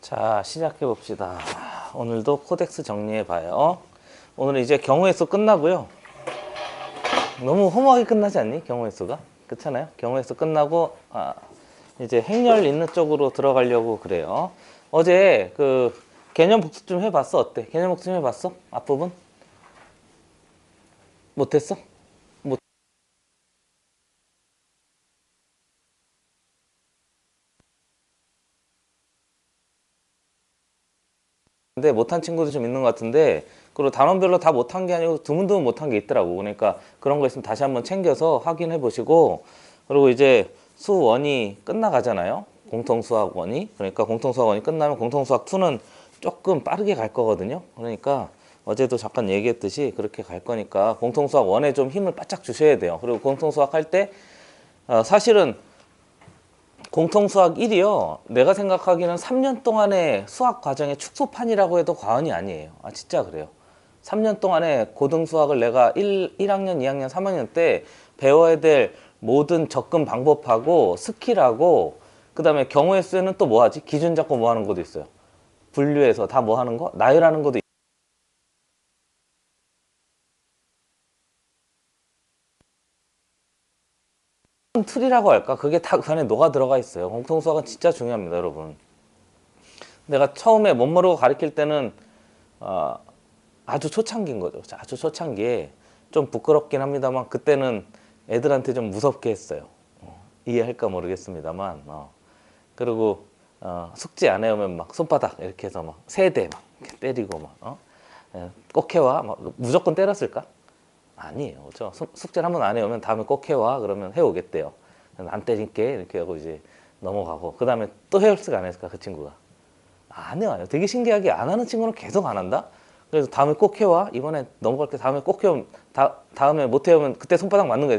자, 시작해 봅시다. 오늘도 코덱스 정리해 봐요. 오늘은 이제 경우의 수 끝나고요. 너무 허무하게 끝나지 않니? 경우의 수가? 그렇잖아요. 경우의 수 끝나고 이제 행렬 있는 쪽으로 들어가려고 그래요. 어제 그 개념 복습 좀 해봤어? 어때? 개념 복습 좀 해봤어? 앞부분? 못했어? 못. 근데 못한 친구도 좀 있는 것 같은데, 그리고 단원별로 다 못한 게 아니고 드문드문 못한 게 있더라고. 그러니까 그런 거 있으면 다시 한번 챙겨서 확인해 보시고. 그리고 이제 수원이 끝나가잖아요. 공통수학 원이. 그러니까 공통수학 원이 끝나면 공통수학 2는 조금 빠르게 갈 거거든요. 그러니까 어제도 잠깐 얘기했듯이 그렇게 갈 거니까 공통수학 원에 좀 힘을 바짝 주셔야 돼요. 그리고 공통수학 할 때 사실은 공통수학 1이요. 내가 생각하기는 3년 동안의 수학 과정의 축소판이라고 해도 과언이 아니에요. 진짜 그래요. 3년 동안의 고등수학을 내가 1학년, 2학년, 3학년 때 배워야 될 모든 접근 방법하고 스킬하고, 그 다음에 경우의 수에는 또 뭐 하지? 기준 잡고 뭐 하는 것도 있어요. 분류해서 다 뭐 하는 거? 나열하는 것도 틀이라고 할까? 그게 다 그 안에 녹아 들어가 있어요. 공통수학은 진짜 중요합니다, 여러분. 내가 처음에 못 모르고 가르칠 때는 어, 아주 초창기인 거죠. 아주 초창기에 좀 부끄럽긴 합니다만 그때는 애들한테 좀 무섭게 했어요. 이해할까 모르겠습니다만. 그리고 숙제 안 해오면 막 손바닥 이렇게 해서 막 세대 막 이렇게 때리고 막 꼭 해와 막 무조건 때렸을까? 아니에요. 그렇죠? 숙제를 한번 안 해오면 다음에 꼭 해와 그러면 해오겠대요. 안 때릴게 이렇게 하고 이제 넘어가고, 그 다음에 또 해올수가 안 했을까 그 친구가? 안 해와요. 되게 신기하게 안 하는 친구는 계속 안 한다? 그래서 다음에 꼭 해와. 이번에 넘어갈 때 다음에 꼭 해오면, 다음에 못 해오면 그때 손바닥 맞는 거예요.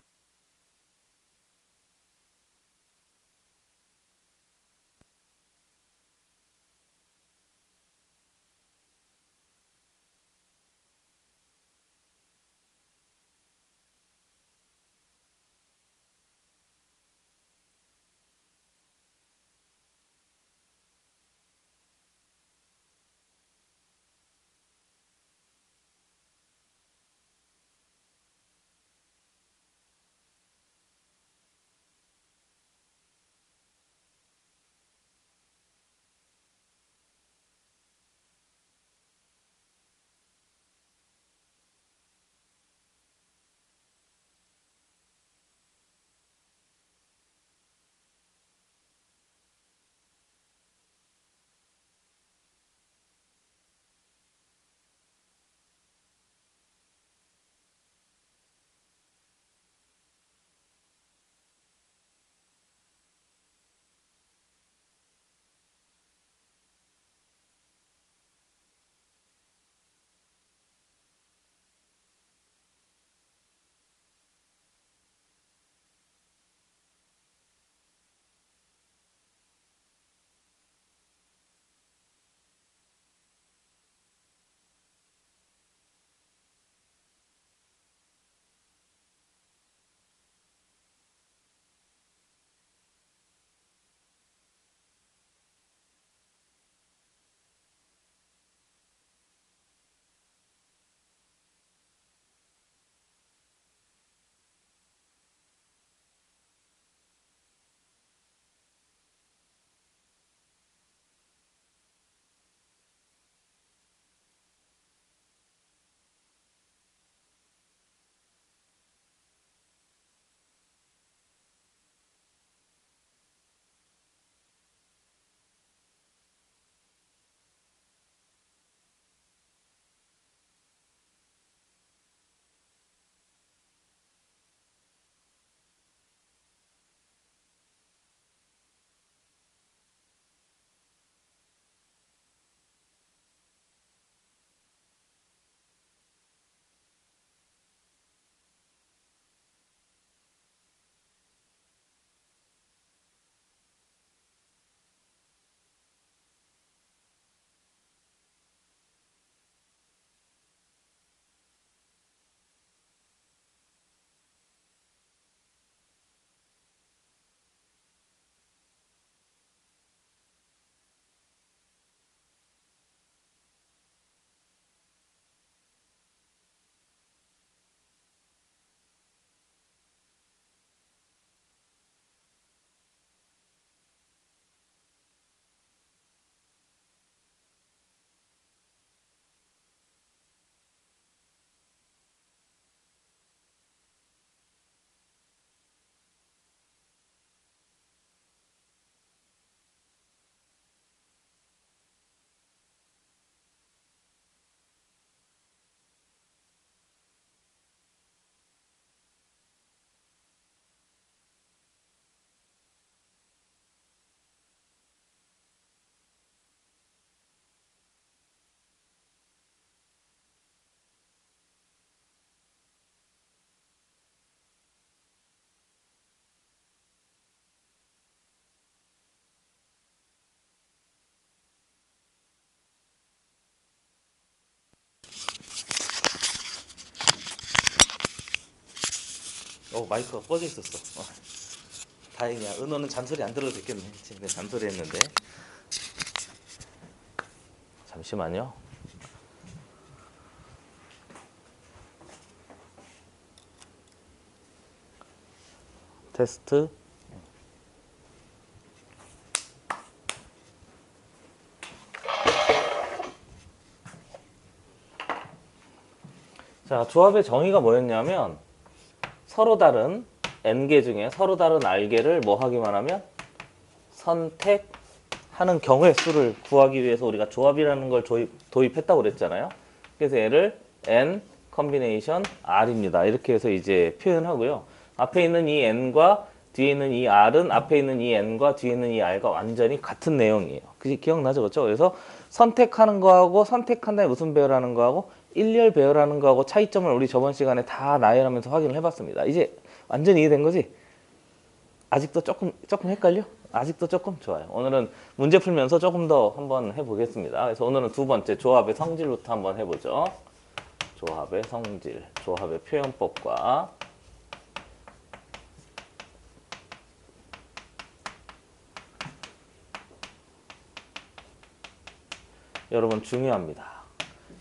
마이크가 꺼져 있었어. 다행이야. 은호는 잔소리 안 들어도 됐겠네. 지금 내가 잔소리 했는데. 잠시만요. 테스트. 자, 조합의 정의가 뭐였냐면 서로 다른 n개 중에 서로 다른 r개를 뭐 하기만 하면 선택하는 경우의 수를 구하기 위해서 우리가 조합이라는 걸 도입했다고 그랬잖아요. 그래서 얘를 n 컨비네이션 r입니다. 이렇게 해서 이제 표현하고요. 앞에 있는 이 n과 뒤에 있는 이 r은 앞에 있는 이 n과 뒤에 있는 이 r과 완전히 같은 내용이에요. 그게 기억나죠? 그렇죠? 그래서 선택하는 거하고 선택한 다음에 무슨 배열하는 거하고 일렬 배열하는 거하고 차이점을 우리 저번 시간에 다 나열하면서 확인을 해봤습니다. 이제 완전히 이해된 거지? 아직도 조금 헷갈려? 아직도 조금? 좋아요. 오늘은 문제 풀면서 조금 더 한번 해보겠습니다. 그래서 오늘은 두 번째 조합의 성질부터 한번 해보죠. 조합의 성질, 조합의 표현법과 여러분 중요합니다.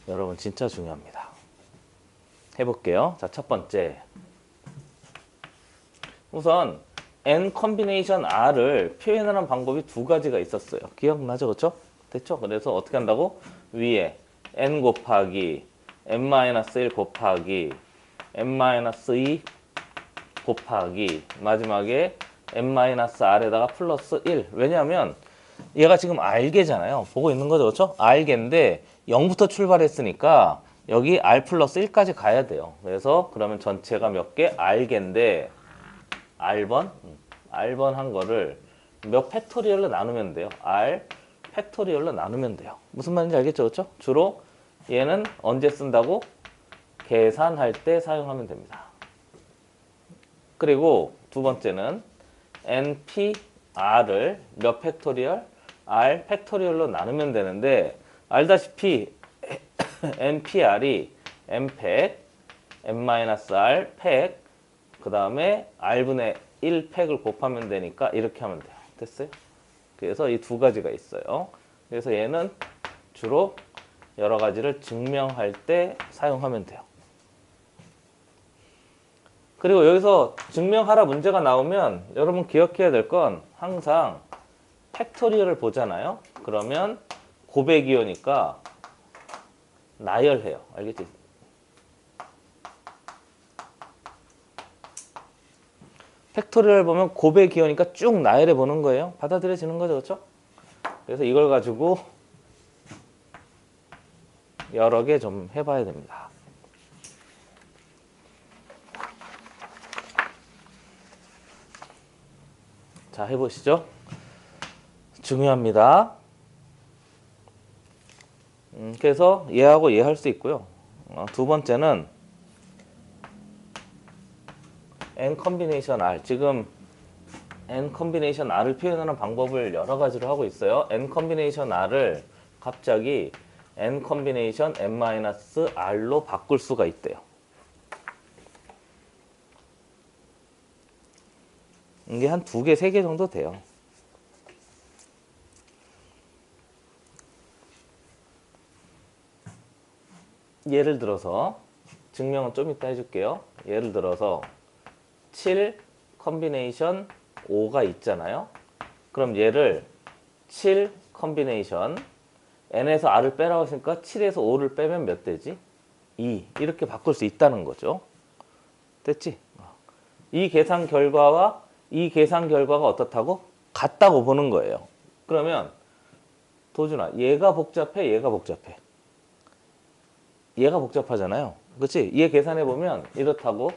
여러분 진짜 중요합니다. 해볼게요. 자, 첫 번째. 우선 n 컨비네이션 r을 표현하는 방법이 두 가지가 있었어요. 기억나죠? 그렇죠? 됐죠? 그래서 어떻게 한다고? 위에 n 곱하기 n-1 곱하기 n-2 곱하기 마지막에 n-r에다가 플러스 1. 왜냐하면 얘가 지금 r개잖아요. 보고 있는 거죠. 그렇죠? r개인데 0부터 출발했으니까 여기 r 플러스 1까지 가야 돼요. 그래서 그러면 전체가 몇 개? r개인데 r번 한 거를 몇 팩토리얼로 나누면 돼요. r 팩토리얼로 나누면 돼요. 무슨 말인지 알겠죠? 그렇죠? 주로 얘는 언제 쓴다고? 계산할 때 사용하면 됩니다. 그리고 두 번째는 npr을 몇 팩토리얼? r 팩토리얼로 나누면 되는데 알다시피 npr이 n팩, n-r 팩, 그 다음에 r분의 1팩을 곱하면 되니까 이렇게 하면 돼요. 됐어요? 그래서 이 두 가지가 있어요. 그래서 얘는 주로 여러 가지를 증명할 때 사용하면 돼요. 그리고 여기서 증명하라 문제가 나오면 여러분 기억해야 될 건 항상 팩토리얼을 보잖아요. 그러면 고배기호니까 나열해요. 알겠지? 팩토리얼 보면 고배기호니까 쭉 나열해 보는 거예요. 받아들여지는 거죠. 그렇죠? 그래서 이걸 가지고 여러 개 좀 해봐야 됩니다. 자, 해보시죠. 중요합니다. 그래서 얘하고 얘 할 수 있고요. 두 번째는 n 컨비네이션 r. 지금 n 컨비네이션 r을 표현하는 방법을 여러 가지로 하고 있어요. n 컨비네이션 r을 갑자기 n 컨비네이션 n-r로 바꿀 수가 있대요. 이게 한 두 개, 세 개 정도 돼요. 예를 들어서 증명은 좀 이따 해줄게요. 예를 들어서 7 컨비네이션 5가 있잖아요. 그럼 얘를 7 컨비네이션 n에서 r을 빼라고 했으니까 7에서 5를 빼면 몇 되지? 2. 이렇게 바꿀 수 있다는 거죠. 됐지? 이 계산 결과와 이 계산 결과가 어떻다고? 같다고 보는 거예요. 그러면 도준아, 얘가 복잡해? 얘가 복잡해? 얘가 복잡하잖아요. 그렇지? 얘 계산해 보면 이렇다고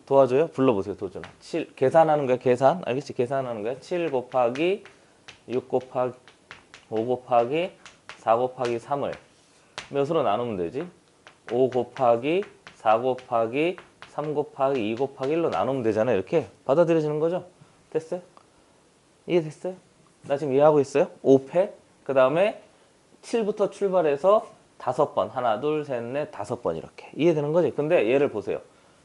도와줘요? 불러보세요, 도준아. 7 계산하는 거야, 계산. 알겠지? 계산하는 거야. 7 곱하기 6 곱하기 5 곱하기 4 곱하기 3을 몇으로 나누면 되지? 5 곱하기 4 곱하기 3 곱하기 2 곱하기 1로 나누면 되잖아요. 이렇게 받아들여지는 거죠? 됐어요? 이해됐어요? 나 지금 이해하고 있어요? 5팩 그 다음에 7부터 출발해서 5번 하나 둘 셋 넷 5번 이렇게 이해되는 거지? 근데 얘를 보세요.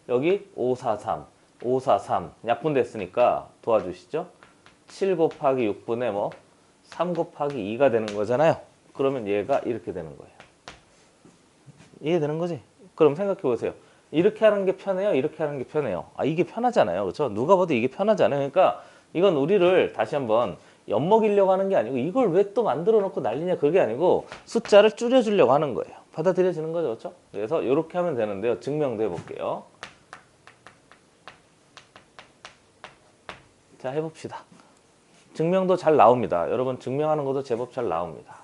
여기 5, 4, 3 5, 4, 3 약분됐으니까 도와주시죠. 7 곱하기 6분의 뭐 3 곱하기 2가 되는 거잖아요. 그러면 얘가 이렇게 되는 거예요. 이해되는 거지? 그럼 생각해 보세요. 이렇게 하는 게 편해요? 이렇게 하는 게 편해요? 아, 이게 편하잖아요. 그렇죠? 누가 봐도 이게 편하잖아요. 그러니까 이건 우리를 다시 한번 엿먹이려고 하는 게 아니고 이걸 왜 또 만들어 놓고 난리냐 그게 아니고 숫자를 줄여주려고 하는 거예요. 받아들여지는 거죠. 그렇죠? 그래서 이렇게 하면 되는데요. 증명도 해볼게요. 자, 해봅시다. 증명도 잘 나옵니다. 여러분 증명하는 것도 제법 잘 나옵니다.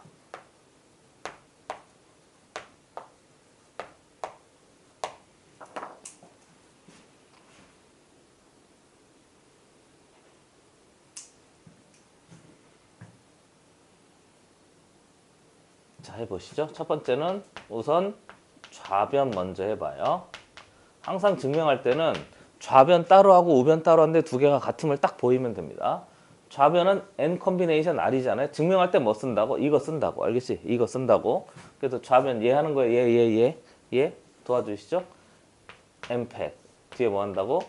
자, 해보시죠. 첫 번째는 우선 좌변 먼저 해봐요. 항상 증명할 때는 좌변 따로 하고 우변 따로 하는데 두 개가 같음을 딱 보이면 됩니다. 좌변은 n 컨비네이션 r이잖아요. 증명할 때 뭐 쓴다고? 이거 쓴다고. 알겠지? 이거 쓴다고. 그래서 좌변 얘 하는 거예요. 얘 도와주시죠. n 팩 뒤에 뭐 한다고?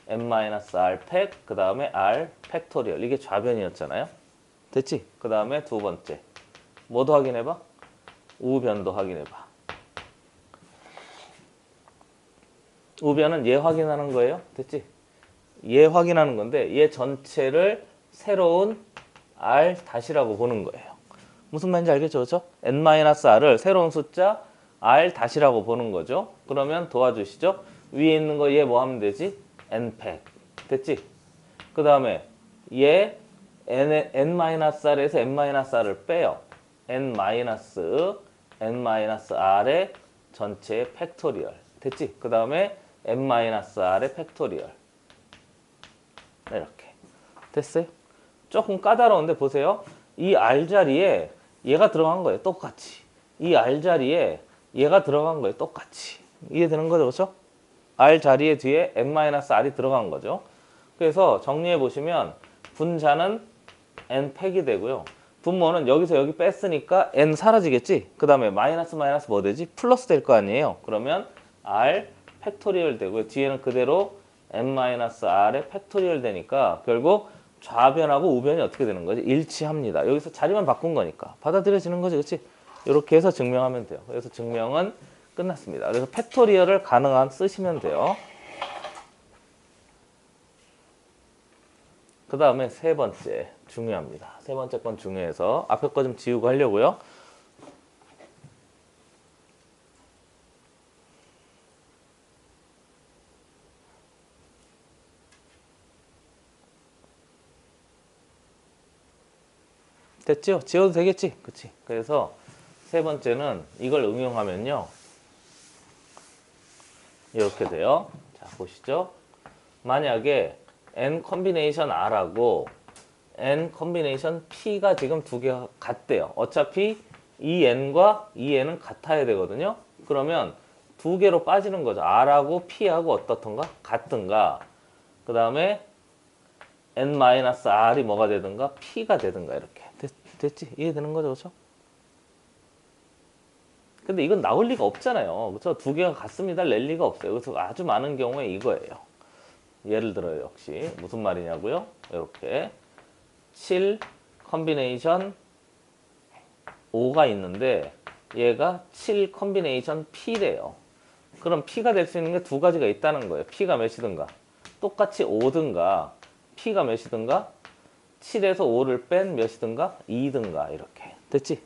n-r 팩 그 다음에 r 팩토리얼. 이게 좌변이었잖아요. 됐지? 그 다음에 두 번째 뭐도 확인해봐? 우변도 확인해봐. 우변은 얘 확인하는 거예요. 됐지? 얘 확인하는 건데 얘 전체를 새로운 r 다시라고 보는 거예요. 무슨 말인지 알겠죠? 그렇죠? n-r을 새로운 숫자 r 다시라고 보는 거죠. 그러면 도와주시죠. 위에 있는 거 얘 뭐 하면 되지? n팩. 됐지? 그 다음에 얘 n-r에서 n-r을 빼요. n-r의 전체 팩토리얼. 됐지? 그 다음에 n-r의 팩토리얼. 이렇게. 됐어요? 조금 까다로운데 보세요. 이 r 자리에 얘가 들어간 거예요. 똑같이. 이 r 자리에 얘가 들어간 거예요. 똑같이. 이해되는 거죠? 그렇죠? r 자리에 뒤에 n-r이 들어간 거죠. 그래서 정리해 보시면 분자는 n 팩이 되고요. 분모는 여기서 여기 뺐으니까 n 사라지겠지? 그 다음에 마이너스 뭐 되지? 플러스 될 거 아니에요? 그러면 r 팩토리얼 되고요. 뒤에는 그대로 n-r의 팩토리얼 되니까 결국 좌변하고 우변이 어떻게 되는 거지? 일치합니다. 여기서 자리만 바꾼 거니까 받아들여지는 거지, 그렇지? 이렇게 해서 증명하면 돼요. 그래서 증명은 끝났습니다. 그래서 팩토리얼을 가능한 쓰시면 돼요. 그 다음에 세 번째 중요합니다. 세 번째 건 중요해서 앞에 거 좀 지우고 하려고요. 됐죠? 지워도 되겠지? 그치? 그래서 세 번째는 이걸 응용하면요. 이렇게 돼요. 자, 보시죠. 만약에 n 컨비네이션 r하고 n 컨비네이션 p가 지금 두 개가 같대요. 어차피 이 n과 이 n은 같아야 되거든요. 그러면 두 개로 빠지는 거죠. r하고 p하고 어떻던가? 같든가. 그 다음에 n-r이 뭐가 되든가 p가 되든가 이렇게. 됐지? 이해되는 거죠? 그렇죠? 근데 이건 나올 리가 없잖아요. 그렇죠? 두 개가 같습니다. 낼 리가 없어요. 그래서 아주 많은 경우에 이거예요. 예를 들어요. 역시 무슨 말이냐고요? 이렇게 7 컨비네이션 5가 있는데 얘가 7 컨비네이션 P래요. 그럼 P가 될 수 있는 게 두 가지가 있다는 거예요. P가 몇이든가 똑같이 5든가 P가 몇이든가 7에서 5를 뺀 몇이든가 2든가 이렇게. 됐지?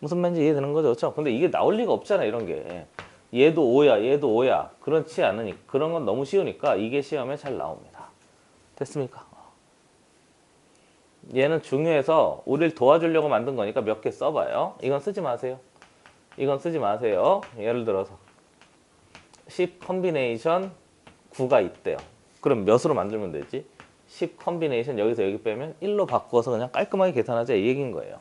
무슨 말인지 이해되는 거죠? 그렇죠? 근데 이게 나올 리가 없잖아 이런 게. 얘도 5야 얘도 5야 그렇지 않으니 그런 건 너무 쉬우니까 이게 시험에 잘 나옵니다. 됐습니까? 얘는 중요해서 우리를 도와주려고 만든 거니까 몇 개 써봐요. 이건 쓰지 마세요. 이건 쓰지 마세요. 예를 들어서 10 컨비네이션 9가 있대요. 그럼 몇으로 만들면 되지? 10 컨비네이션 여기서 여기 빼면 1로 바꿔서 그냥 깔끔하게 계산하자 이 얘기인 거예요.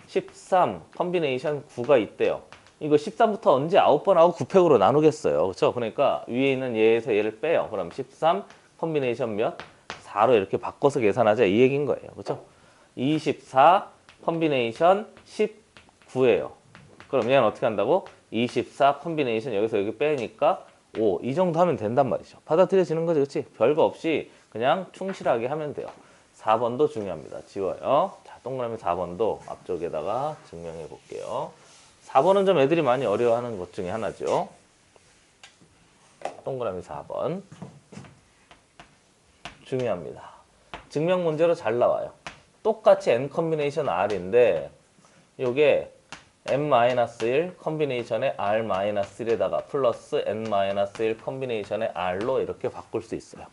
13 컨비네이션 9가 있대요. 이거 13부터 언제 9번 하고 9팩으로 나누겠어요. 그렇죠? 그러니까 위에 있는 얘에서 얘를 빼요. 그럼 13 컨비네이션 몇? 4로 이렇게 바꿔서 계산하자 이 얘기인 거예요. 그렇죠? 24 컨비네이션 19예요. 그럼 얘는 어떻게 한다고? 24 컨비네이션 여기서 여기 빼니까 5 이 정도 하면 된단 말이죠. 받아들여지는 거죠. 그렇지? 별거 없이 그냥 충실하게 하면 돼요. 4번도 중요합니다. 지워요. 자, 동그라미 4번도 앞쪽에다가 증명해 볼게요. 4번은 좀 애들이 많이 어려워하는 것 중에 하나죠. 동그라미 4번. 중요합니다. 증명 문제로 잘 나와요. 똑같이 n 컨비네이션 r인데 요게 n-1 컨비네이션의 r-1에다가 플러스 n-1 컨비네이션의 r로 이렇게 바꿀 수 있어요.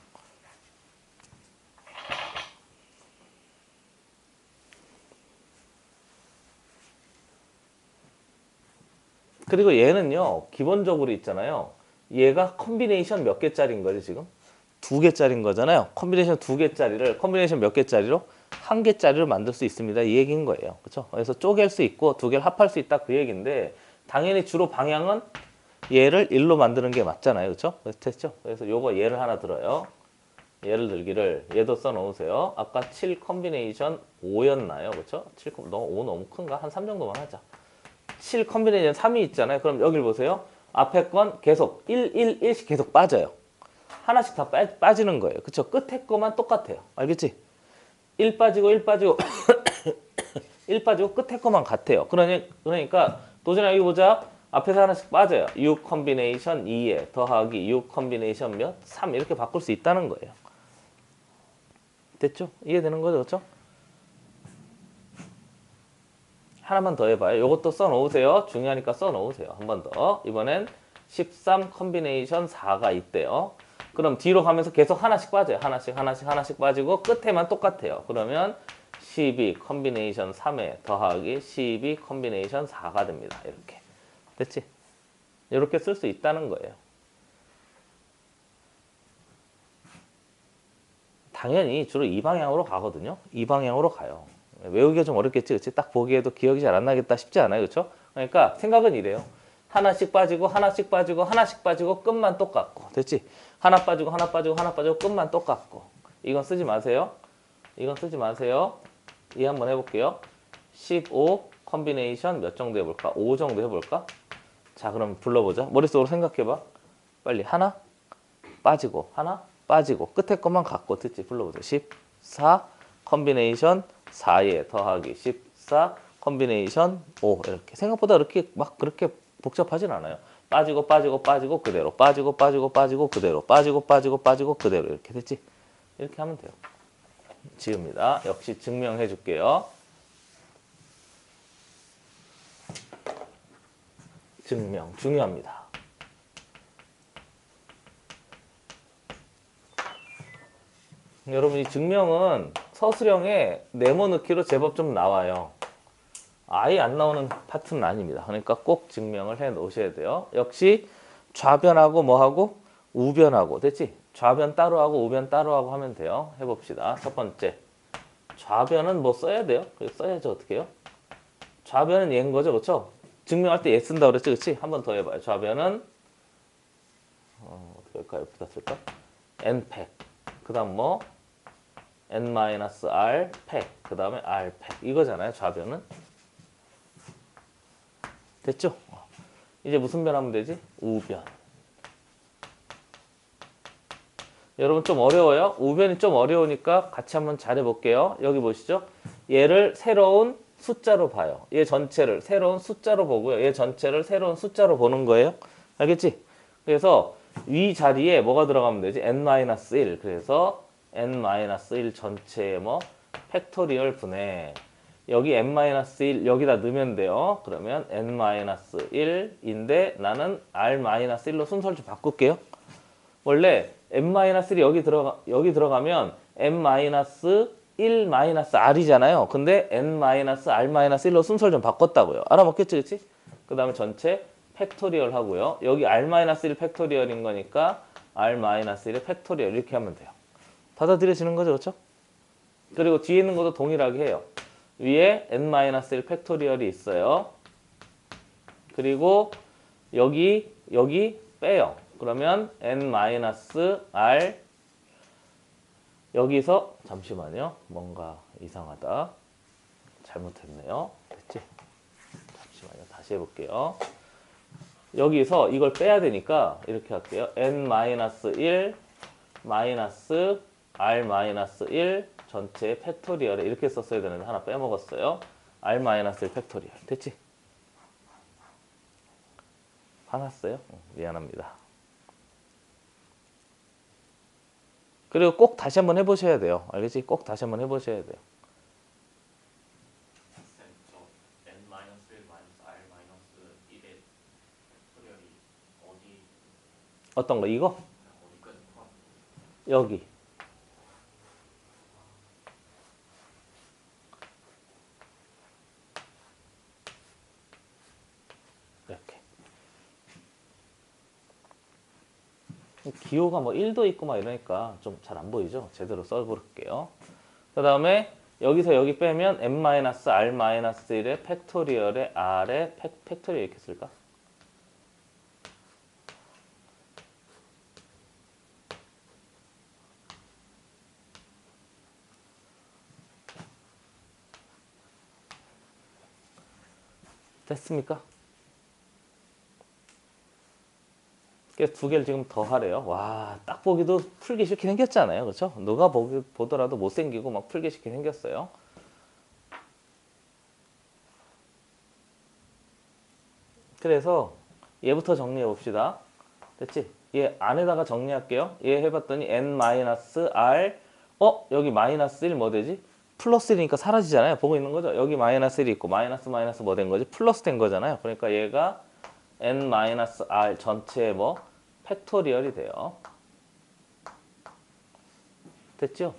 그리고 얘는요, 기본적으로 있잖아요. 얘가 컨비네이션 몇 개짜리인 거지, 지금? 2개짜리인 거잖아요. 컨비네이션 2개짜리를, 컨비네이션 몇 개짜리로? 1개짜리로 만들 수 있습니다. 이 얘기인 거예요. 그렇죠? 그래서 쪼갤 수 있고 2개를 합할 수 있다 그 얘기인데, 당연히 주로 방향은 얘를 1로 만드는 게 맞잖아요. 그렇죠? 그래서 됐죠? 그래서 요거 얘를 하나 들어요. 얘를 들기를, 얘도 써 놓으세요. 아까 7 컨비네이션 5였나요? 그렇죠? 7, 5 너무 큰가? 한 3 정도만 하자. 7 컨비네이션 3이 있잖아요. 그럼 여기를 보세요. 앞에 건 계속 1, 1, 1씩 계속 빠져요. 하나씩 다 빠지는 거예요. 그쵸? 끝에 거만 똑같아요. 알겠지? 1 빠지고 1 빠지고 1 빠지고 끝에 거만 같아요. 그러니까 도전아 여기 보자. 앞에서 하나씩 빠져요. 6 컨비네이션 2에 더하기 6 컨비네이션 몇? 3 이렇게 바꿀 수 있다는 거예요. 됐죠? 이해되는 거죠? 그렇죠? 하나만 더 해봐요. 이것도 써놓으세요. 중요하니까 써놓으세요. 한 번 더. 이번엔 13 컨비네이션 4가 있대요. 그럼 뒤로 가면서 계속 하나씩 빠져요. 하나씩 빠지고 끝에만 똑같아요. 그러면 12 컨비네이션 3에 더하기 12 컨비네이션 4가 됩니다. 이렇게. 됐지? 이렇게 쓸 수 있다는 거예요. 당연히 주로 이 방향으로 가거든요. 이 방향으로 가요. 외우기가 좀 어렵겠지, 그치? 딱 보기에도 기억이 잘 안 나겠다 싶지 않아요, 그렇죠? 그러니까 생각은 이래요. 하나씩 빠지고 하나씩 빠지고 하나씩 빠지고 끝만 똑같고, 됐지? 하나 빠지고 하나 빠지고 하나 빠지고 끝만 똑같고. 이건 쓰지 마세요. 이건 쓰지 마세요. 이해 한번 해볼게요. 15 컨비네이션 몇 정도 해볼까? 5 정도 해볼까? 자, 그럼 불러보자. 머릿속으로 생각해봐. 빨리 하나 빠지고 하나 빠지고 끝에 것만 갖고, 듣지? 불러보자. 14 컨비네이션 4에 더하기 14 컨비네이션 5 이렇게. 생각보다 그렇게 막 그렇게 복잡하진 않아요. 빠지고 빠지고 빠지고 그대로 빠지고 빠지고 빠지고 그대로 빠지고 빠지고 빠지고 그대로 이렇게. 됐지? 이렇게 하면 돼요. 지웁니다. 역시 증명해 줄게요. 증명 중요합니다. 여러분 이 증명은 서술형에 네모 넣기로 제법 좀 나와요. 아예 안 나오는 파트는 아닙니다. 그러니까 꼭 증명을 해 놓으셔야 돼요. 역시 좌변하고 뭐하고 우변하고, 됐지? 좌변 따로 하고 우변 따로 하고 하면 돼요. 해봅시다. 첫 번째, 좌변은 뭐 써야 돼요? 써야죠. 어떻게 해요? 좌변은 얘인 거죠, 그렇죠? 증명할 때 얘 쓴다 그랬지, 그렇지? 한 번 더 해봐요. 좌변은 어떻게 할까요? 여기다 쓸까? n팩. 그다음 뭐 n-r 팩. 그다음에 r 팩. 이거잖아요. 좌변은. 됐죠? 이제 무슨 변 하면 되지? 우변. 여러분 좀 어려워요? 우변이 좀 어려우니까 같이 한번 잘해볼게요. 여기 보시죠. 얘를 새로운 숫자로 봐요. 얘 전체를 새로운 숫자로 보고요. 얘 전체를 새로운 숫자로 보는 거예요. 알겠지? 그래서 위 자리에 뭐가 들어가면 되지? n-1. 그래서 n-1 전체의 뭐 팩토리얼 분의 여기 n-1 여기다 넣으면 돼요. 그러면 n-1인데 나는 r-1로 순서를 좀 바꿀게요. 원래 n-1이 여기 들어가면 n-1-r이잖아요. 근데 n-r-1로 순서를 좀 바꿨다고요. 알아먹겠지, 그치? 그 다음에 전체 팩토리얼 하고요. 여기 r-1 팩토리얼인 거니까 r-1의 팩토리얼 이렇게 하면 돼요. 받아들여지는 거죠, 그렇죠? 그리고 뒤에 있는 것도 동일하게 해요. 위에 n-1 팩토리얼이 있어요. 그리고 여기 빼요. 그러면 n-r 여기서 잠시만요. 뭔가 이상하다. 잘못했네요. 됐지? 잠시만요. 다시 해볼게요. 여기서 이걸 빼야 되니까 이렇게 할게요. n-1 마이너스 r-1 전체 팩토리얼에 이렇게 썼어야 되는데 하나 빼먹었어요. r-1 팩토리얼. 됐지? 화났어요? 미안합니다. 그리고 꼭 다시 한번 해보셔야 돼요. 알겠지? 꼭 다시 한번 해보셔야 돼요. 어떤 거? 이거? 여기. 이렇게. 기호가 뭐 1도 있고 막 이러니까 좀 잘 안 보이죠? 제대로 써볼게요. 그 다음에 여기서 여기 빼면 n-r-1의 팩토리얼에 r의 팩토리얼 이렇게 쓸까? 됐습니까? 그래서 두 개를 지금 더 하래요. 와, 딱 보기도 풀기 쉽게 생겼잖아요. 그렇죠? 누가 보더라도 못생기고 막 풀기 쉽게 생겼어요. 그래서 얘부터 정리해 봅시다. 됐지? 얘 안에다가 정리할게요. 얘 해봤더니 n-r 여기 마이너스 1 뭐 되지? 플러스 1이니까 사라지잖아요. 보고 있는 거죠? 여기 마이너스 1이 있고 마이너스 뭐 된 거지? 플러스 된 거잖아요. 그러니까 얘가 n-r 전체의 뭐 팩토리얼이 돼요. 됐죠?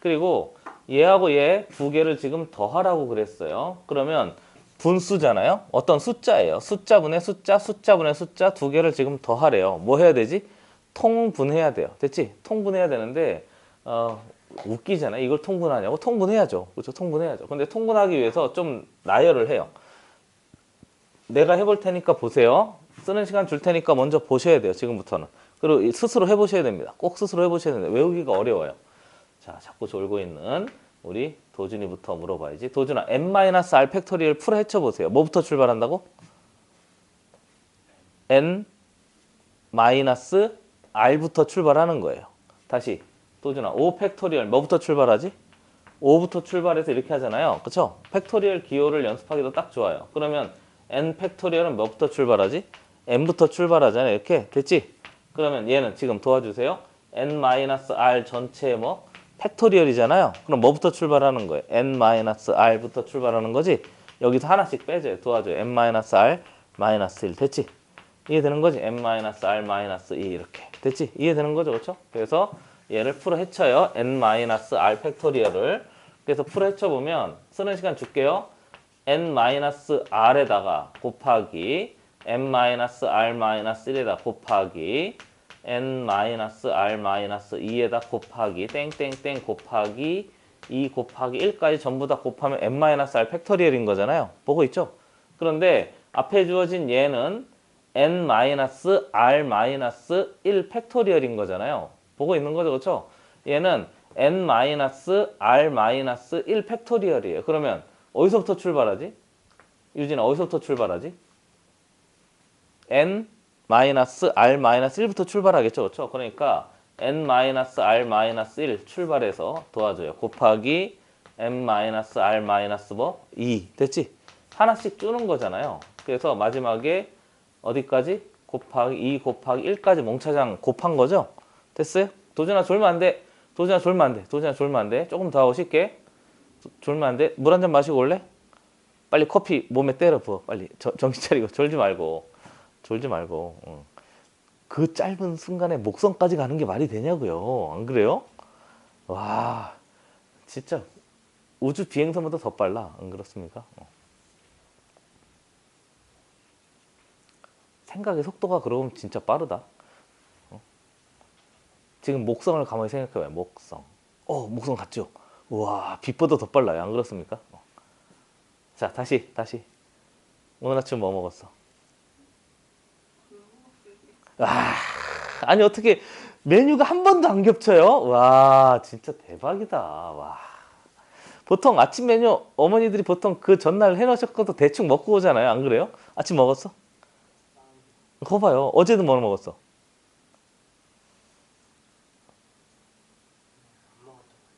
그리고 얘하고 얘 두 개를 지금 더하라고 그랬어요. 그러면 분수잖아요. 어떤 숫자예요. 숫자분의 숫자, 숫자분의 숫자 두 개를 지금 더하래요. 뭐 해야 되지? 통분해야 돼요. 됐지? 통분해야 되는데 웃기잖아요. 이걸 통분하냐고? 통분해야죠. 그렇죠? 통분해야죠. 근데 통분하기 위해서 좀 나열을 해요. 내가 해볼 테니까 보세요. 쓰는 시간 줄 테니까 먼저 보셔야 돼요. 지금부터는. 그리고 스스로 해보셔야 됩니다. 꼭 스스로 해보셔야 됩니다. 외우기가 어려워요. 자, 자꾸 졸고 있는 우리 도준이부터 물어봐야지. 도준아, n-r 팩토리얼 풀어 헤쳐보세요. 뭐부터 출발한다고? n-r부터 출발하는 거예요. 다시 도준아, 5 팩토리얼 뭐부터 출발하지? 5부터 출발해서 이렇게 하잖아요. 그쵸? 팩토리얼 기호를 연습하기도 딱 좋아요. 그러면 n 팩토리얼은 뭐부터 출발하지? n부터 출발하잖아요. 이렇게 됐지? 그러면 얘는 지금 도와주세요. n-r 전체의 뭐 팩토리얼이잖아요. 그럼 뭐부터 출발하는 거예요? n-r부터 출발하는 거지? 여기서 하나씩 빼줘요. 도와줘요. n-r-1 됐지? 이해되는 거지? n-r-2 이렇게 됐지? 이해되는 거죠? 그렇죠? 그래서 얘를 풀어 헤쳐요. n-r 팩토리얼을. 그래서 풀어 헤쳐보면 쓰는 시간 줄게요. n-r에다가 곱하기 n-r-1에다 곱하기 n-r-2에다 곱하기 땡땡땡 곱하기 2 곱하기 1까지 전부 다 곱하면 n-r 팩토리얼인 거잖아요. 보고 있죠? 그런데 앞에 주어진 얘는 n-r-1 팩토리얼인 거잖아요. 보고 있는 거죠. 그렇죠? 얘는 n-r-1 팩토리얼이에요. 그러면 어디서부터 출발하지? 유진아, 어디서부터 출발하지? n-r-1부터 출발하겠죠. 그렇죠? 그러니까 n-r-1 출발해서 도와줘요. 곱하기 n-r- 뭐? 2. 됐지? 하나씩 주는 거잖아요. 그래서 마지막에 어디까지? 곱하기 2 곱하기 1까지 몽차장 곱한 거죠? 됐어요? 도준아 졸면 안 돼. 도준아 졸면 안 돼. 도준아 졸면 안 돼. 조금 더 하고 쉴게. 졸면 안 돼. 물 한 잔 마시고 올래? 빨리 커피 몸에 때려 부어. 빨리 정신 차리고 졸지 말고. 졸지 말고. 그 짧은 순간에 목성까지 가는 게 말이 되냐고요. 안 그래요? 와, 진짜 우주 비행선보다 더 빨라. 안 그렇습니까? 생각의 속도가 그러면 진짜 빠르다. 지금 목성을 가만히 생각해봐요. 목성. 목성 갔죠? 우와, 빛보다 더 빨라요. 안 그렇습니까? 자, 다시. 오늘 아침 뭐 먹었어? 아니 어떻게 메뉴가 한 번도 안 겹쳐요? 와, 진짜 대박이다. 와. 보통 아침 메뉴 어머니들이 보통 그 전날 해놓으셨고도 대충 먹고 오잖아요. 안 그래요? 아침 먹었어? 그거 봐요. 어제도 뭐 먹었어?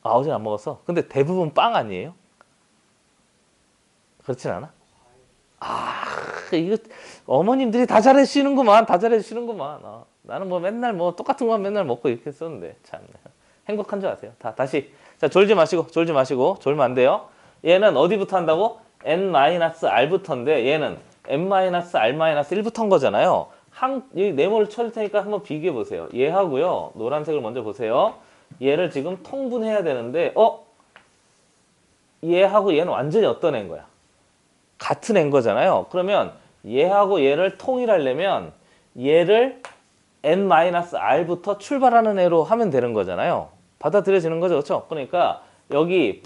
아, 어제는 안 먹었어? 근데 대부분 빵 아니에요? 그렇진 않아? 아, 이거 어머님들이 다 잘해주시는구만. 다 잘해주시는구만. 나는 뭐 맨날 뭐 똑같은 것만 맨날 먹고 이렇게 썼는데 참 행복한 줄 아세요. 다시. 자, 졸지 마시고 졸면 안 돼요. 얘는 어디부터 한다고? n-r부터인데 얘는 n-r-1부터인 거잖아요. 이 네모를 쳐줄 테니까 한번 비교해 보세요. 얘하고요. 노란색을 먼저 보세요. 얘를 지금 통분해야 되는데 얘하고 얘는 완전히 어떤 애인 거야? 같은 애인 거잖아요. 그러면 얘하고 얘를 통일하려면 얘를 n-r부터 출발하는 애로 하면 되는 거잖아요. 받아들여지는 거죠. 그렇죠? 그러니까 여기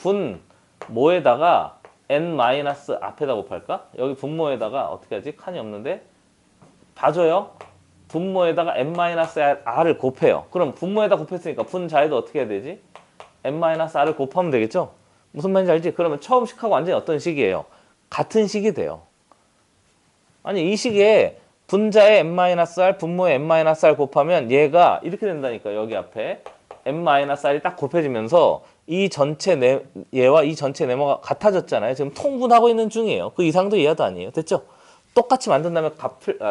분모에다가 n- 앞에다 곱할까? 여기 분모에다가 어떻게 하지? 칸이 없는데 봐줘요. 분모에다가 n-r을 곱해요. 그럼 분모에다 곱했으니까 분자에도 어떻게 해야 되지? n-r을 곱하면 되겠죠? 무슨 말인지 알지? 그러면 처음 식하고 완전히 어떤 식이에요? 같은 식이 돼요. 아니 이 식에 분자에 n-r, 분모에 n-r 곱하면 얘가 이렇게 된다니까. 여기 앞에 n-r이 딱 곱해지면서 이 전체 얘와 이 전체 네모가 같아졌잖아요. 지금 통분하고 있는 중이에요. 그 이상도 이하도 아니에요. 됐죠? 똑같이 만든 다음에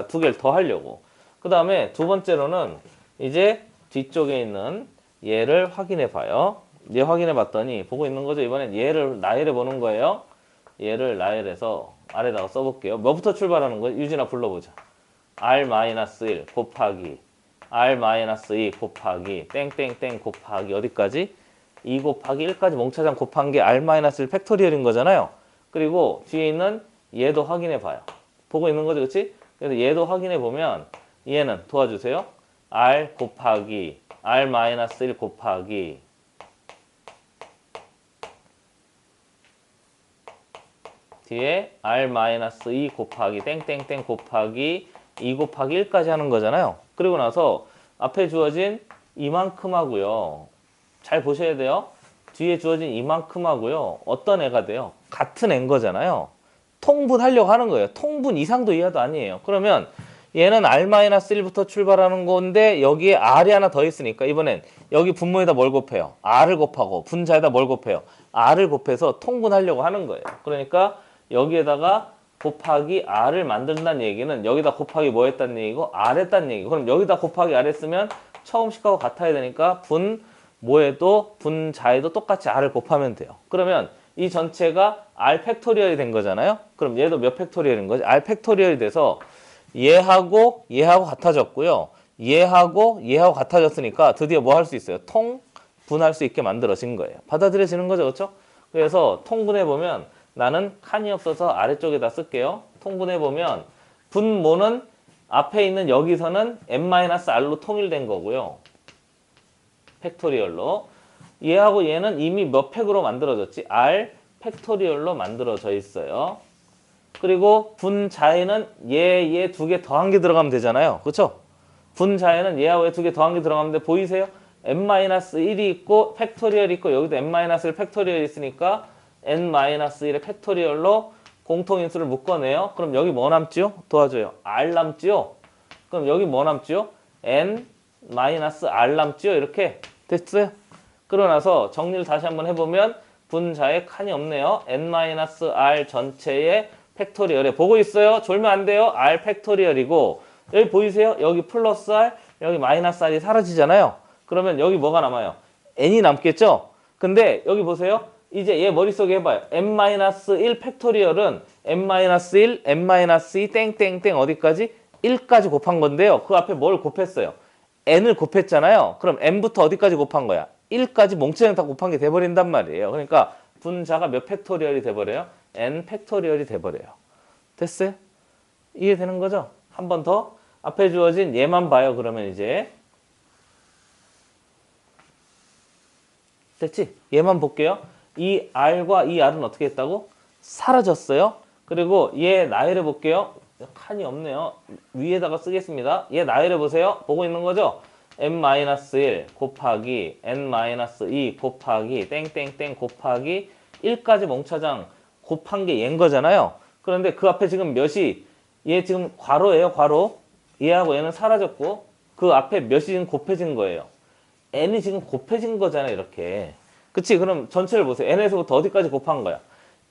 두 개를 더 하려고. 그 다음에 두 번째로는 이제 뒤쪽에 있는 얘를 확인해 봐요. 얘 확인해 봤더니 보고 있는 거죠. 이번엔 얘를 나열해 보는 거예요. 얘를 나열해서 아래다가 써볼게요. 뭐부터 출발하는 거예요? 유진아 불러보자. r-1 곱하기 r-2 곱하기 땡땡땡 곱하기 어디까지? 2 곱하기 1까지 몽차장 곱한 게 r-1 팩토리얼인 거잖아요. 그리고 뒤에 있는 얘도 확인해 봐요. 보고 있는 거죠, 그치? 그래서 얘도 확인해 보면 얘는 도와주세요. r 곱하기 r-1 곱하기 뒤에 r-2 곱하기 땡땡땡 곱하기 2 곱하기 1까지 하는 거잖아요. 그리고 나서 앞에 주어진 이만큼 하고요. 잘 보셔야 돼요. 뒤에 주어진 이만큼 하고요. 어떤 애가 돼요? 같은 애인 거잖아요. 통분하려고 하는 거예요. 통분 이상도 이하도 아니에요. 그러면 얘는 r-1부터 출발하는 건데 여기에 r이 하나 더 있으니까 이번엔 여기 분모에다 뭘 곱해요? r을 곱하고 분자에다 뭘 곱해요? r을 곱해서 통분하려고 하는 거예요. 그러니까 여기에다가 곱하기 r을 만든다는 얘기는 여기다 곱하기 뭐 했다는 얘기고 r 했다는 얘기고 그럼 여기다 곱하기 r 했으면 처음 식하고 같아야 되니까 분모에도 분자에도 똑같이 r을 곱하면 돼요. 그러면 이 전체가 r 팩토리얼이 된 거잖아요. 그럼 얘도 몇 팩토리얼인 거지? r 팩토리얼이 돼서 얘하고 같아졌고요. 얘하고 같아졌으니까 드디어 뭐 할 수 있어요? 통분할 수 있게 만들어진 거예요. 받아들여지는 거죠. 그렇죠? 그래서 통분해보면 나는 칸이 없어서 아래쪽에다 쓸게요. 통분해보면 분모는 앞에 있는 여기서는 n-r로 통일된 거고요. 팩토리얼로. 얘하고 얘는 이미 몇 팩으로 만들어졌지? r 팩토리얼로 만들어져 있어요. 그리고 분자에는 얘 두 개 더한 게 들어가면 되잖아요. 그렇죠? 분자에는 얘하고 얘 두 개 더한 게 들어가면 돼. 보이세요? n-1이 있고 팩토리얼이 있고 여기도 n-1 팩토리얼이 있으니까 n-1의 팩토리얼로 공통인수를 묶어내요. 그럼 여기 뭐 남지요? 도와줘요. r 남지요? 그럼 여기 뭐 남지요? n-r 남지요? 이렇게 됐어요? 그러고 나서 정리를 다시 한번 해보면 분자에 칸이 없네요. n-r 전체의 팩토리얼에 보고 있어요? 졸면 안 돼요. r 팩토리얼이고 여기 보이세요? 여기 플러스 r, 여기 마이너스 r이 사라지잖아요. 그러면 여기 뭐가 남아요? n이 남겠죠? 근데 여기 보세요. 이제 얘 머릿속에 해봐요. n-1 팩토리얼은 n-1, n-2 땡땡땡 어디까지? 1까지 곱한 건데요. 그 앞에 뭘 곱했어요? n을 곱했잖아요. 그럼 n부터 어디까지 곱한 거야? 1까지 몽땅 다 곱한 게 돼버린단 말이에요. 그러니까 분자가 몇 팩토리얼이 돼버려요? n 팩토리얼이 돼버려요. 됐어요? 이해되는 거죠? 한 번 더 앞에 주어진 얘만 봐요. 그러면 이제 됐지? 얘만 볼게요. 이 r과 이 r은 어떻게 했다고? 사라졌어요. 그리고 얘 나열해 볼게요. 칸이 없네요. 위에다가 쓰겠습니다. 얘 나열해 보세요. 보고 있는 거죠? n-1 곱하기 n-2 곱하기 땡땡땡 곱하기 1까지 몽차장 곱한 게 얘인 거잖아요. 그런데 그 앞에 지금 몇이 얘 지금 괄호예요. 괄호. 얘하고 얘는 사라졌고 그 앞에 몇이 지금 곱해진 거예요. n이 지금 곱해진 거잖아요. 이렇게. 그치? 그럼 전체를 보세요. n에서부터 어디까지 곱한 거야?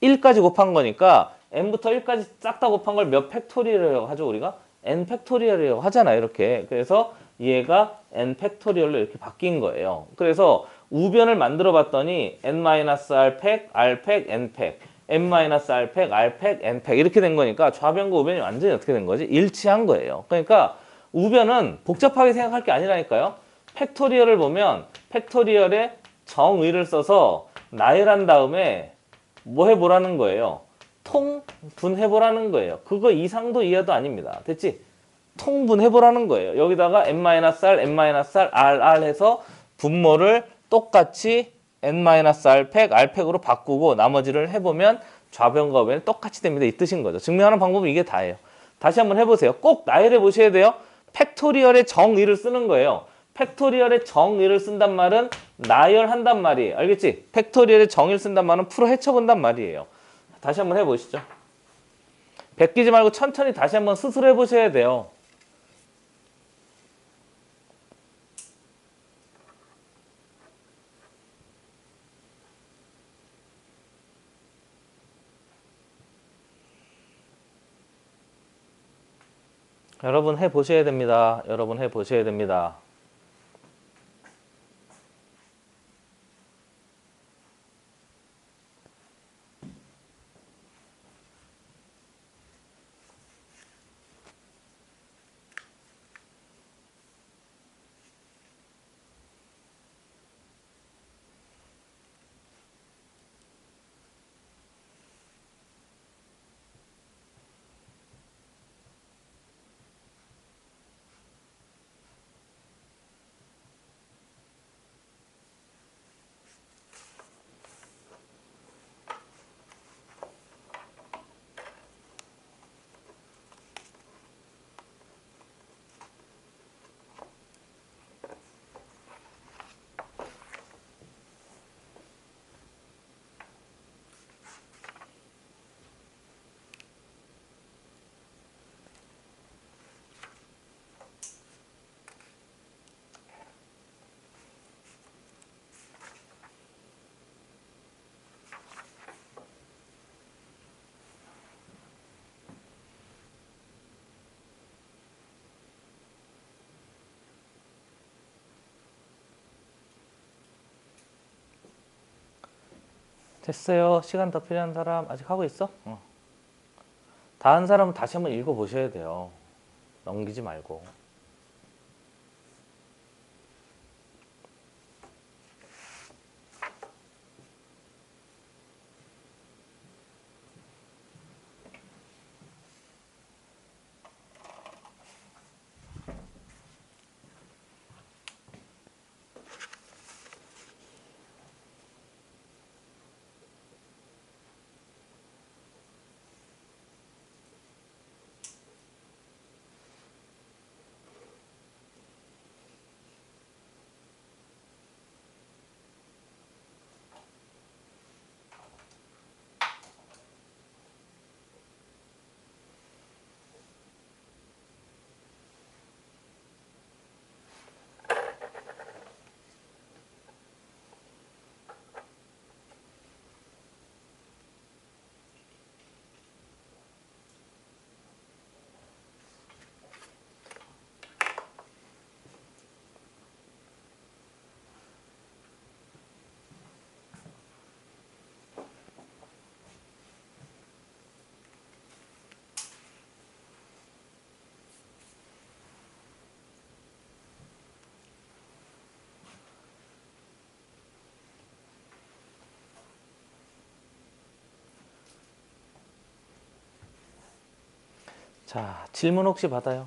1까지 곱한 거니까 n부터 1까지 싹 다 곱한 걸 몇 팩토리얼이라고 하죠? 우리가? n 팩토리얼이라고 하잖아요. 이렇게. 그래서 얘가 n 팩토리얼로 이렇게 바뀐 거예요. 그래서 우변을 만들어 봤더니 n-r 팩, r 팩, n 팩, n-r 팩, r 팩, n 팩 이렇게 된 거니까 좌변과 우변이 완전히 어떻게 된 거지? 일치한 거예요. 그러니까 우변은 복잡하게 생각할 게 아니라니까요. 팩토리얼을 보면 팩토리얼에 정의를 써서 나열한 다음에 뭐 해보라는 거예요. 통분해보라는 거예요. 그거 이상도 이하도 아닙니다. 됐지? 통분해보라는 거예요. 여기다가 n-r, n-r, rr 해서 분모를 똑같이 n-r 팩, r 팩으로 바꾸고 나머지를 해보면 좌변과 우변이 똑같이 됩니다. 이 뜻인 거죠. 증명하는 방법은 이게 다예요. 다시 한번 해보세요. 꼭 나열해 보셔야 돼요. 팩토리얼의 정의를 쓰는 거예요. 팩토리얼의 정의를 쓴단 말은 나열한단 말이에요. 알겠지? 팩토리얼의 정의를 쓴단 말은 풀어 헤쳐본단 말이에요. 다시 한번 해보시죠. 베끼지 말고 천천히 다시 한번 스스로 해보셔야 돼요. 여러분 해보셔야 됩니다. 여러분 해보셔야 됩니다. 됐어요. 시간 더 필요한 사람 아직 하고 있어? 다 한 사람은 다시 한번 읽어보셔야 돼요. 넘기지 말고. 자, 질문 혹시 받아요?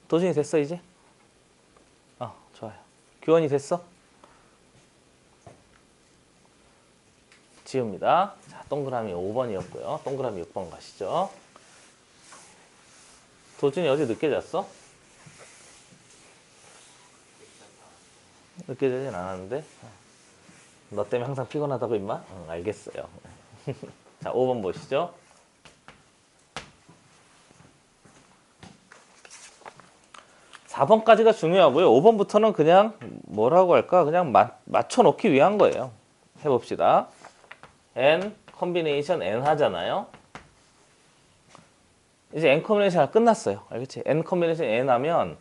도중이 됐어 이제? 좋아요. 교원이 됐어? 지웁니다. 자, 동그라미 5번이었고요. 동그라미 6번 가시죠. 도준이 어제 늦게 잤어? 늦게 자진 않았는데 너 때문에 항상 피곤하다고 임마? 응, 알겠어요. 자, 5번 보시죠. 4번까지가 중요하고요. 5번부터는 그냥 뭐라고 할까? 그냥 맞춰놓기 위한 거예요. 해봅시다. n 컨비네이션 n 하잖아요. 이제 n 컨비네이션 끝났어요. 알겠지? n 컨비네이션 n 하면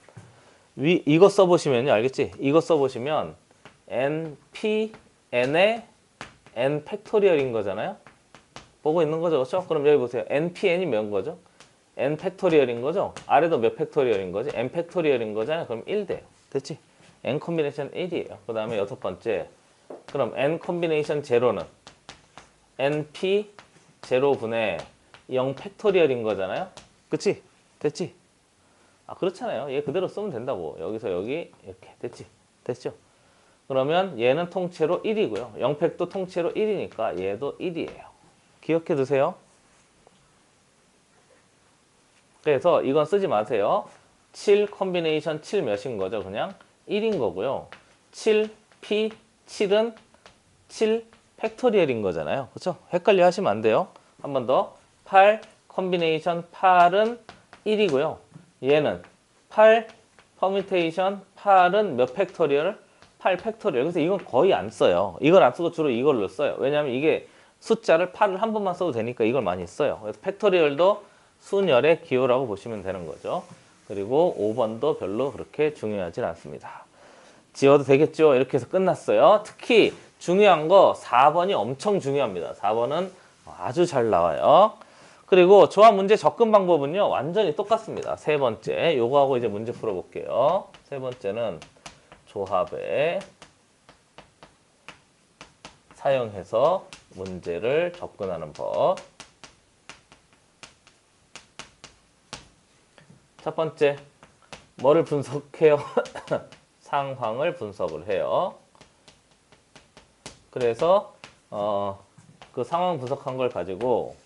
이거 써보시면요. 알겠지? 이거 써보시면 np n의 n 팩토리얼인 거잖아요. 보고 있는 거죠. 그렇죠? 그럼 여기 보세요. npn이 몇 거죠? n 팩토리얼인 거죠? 아래도 몇 팩토리얼인 거지? n 팩토리얼인 거잖아요. 그럼 1 돼요. 됐지? n 컨비네이션 1이에요. 그 다음에 여섯 번째. 그럼 n 컨비네이션 제로는 np 제로분의 0 팩토리얼인 거잖아요. 그치? 됐지? 아 그렇잖아요. 얘 그대로 쓰면 된다고. 여기서 여기 이렇게 됐지? 됐죠? 그러면 얘는 통째로 1이고요. 0팩도 통째로 1이니까 얘도 1이에요. 기억해 두세요. 그래서 이건 쓰지 마세요. 7 컨비네이션 7 몇인 거죠? 그냥 1인 거고요. 7p 7은 7 팩토리얼인 거잖아요. 그렇죠? 헷갈려 하시면 안 돼요. 한 번 더. 8 컨비네이션 8은 1이고요. 얘는 8 퍼뮤테이션 8은 몇 팩토리얼? 8 팩토리얼. 그래서 이건 거의 안 써요. 이걸 안 쓰고 주로 이걸로 써요. 왜냐하면 이게 숫자를 8을 한 번만 써도 되니까 이걸 많이 써요. 그래서 팩토리얼도 순열의 기호라고 보시면 되는 거죠. 그리고 5번도 별로 그렇게 중요하진 않습니다. 지워도 되겠죠? 이렇게 해서 끝났어요. 특히 중요한 거 4번이 엄청 중요합니다. 4번은 아주 잘 나와요. 그리고 조합 문제 접근 방법은요. 완전히 똑같습니다. 세 번째. 요거하고 이제 문제 풀어볼게요. 세 번째는 조합에 사용해서 문제를 접근하는 법. 첫 번째, 뭐를 분석해요? 상황을 분석을 해요. 그래서 그 상황 분석한 걸 가지고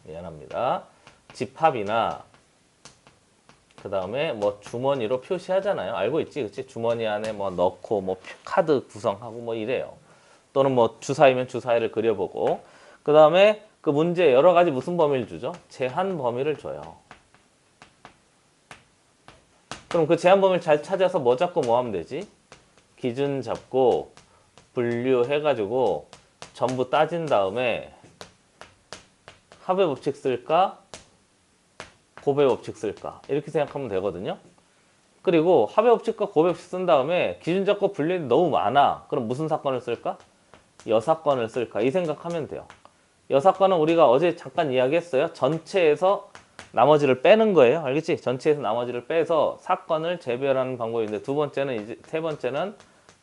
미안합니다. 집합이나 그 다음에 뭐 주머니로 표시하잖아요. 알고 있지, 그치? 주머니 안에 뭐 넣고 뭐 카드 구성하고 뭐 이래요. 또는 뭐 주사위면 주사위를 그려보고 그 다음에 그 문제 여러 가지 무슨 범위를 주죠? 제한 범위를 줘요. 그럼 그 제한 범위를 잘 찾아서 뭐 잡고 뭐 하면 되지? 기준 잡고 분류해가지고 전부 따진 다음에 합의 법칙 쓸까? 고배 법칙 쓸까? 이렇게 생각하면 되거든요. 그리고 합의 법칙과 고배 법칙 쓴 다음에 기준 잡고 분류는 너무 많아. 그럼 무슨 사건을 쓸까? 여사건을 쓸까? 이 생각하면 돼요. 여사건은 우리가 어제 잠깐 이야기했어요. 전체에서 나머지를 빼는 거예요. 알겠지? 전체에서 나머지를 빼서 사건을 재배열하는 방법인데 세 번째는